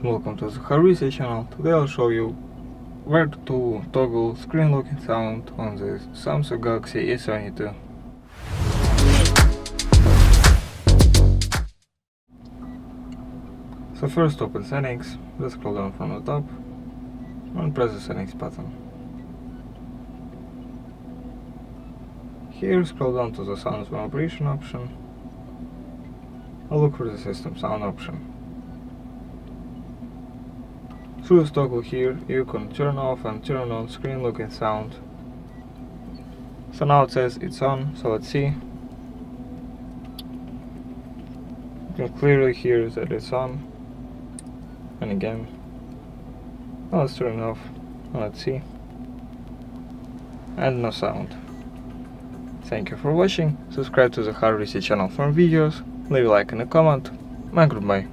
Welcome to the Harvey channel. Today I'll show you where to toggle screen locking sound on the Samsung Galaxy A72. So first open settings, just scroll down from the top and press the settings button. Here scroll down to the sound vibration option and look for the system sound option. Through the toggle here, you can turn off and turn on screen locking sound. So now it says it's on, so let's see. You can clearly hear that it's on. And again. Now let's turn it off, and let's see. And no sound. Thank you for watching, subscribe to the Harvey channel for more videos, leave a like and a comment, and goodbye.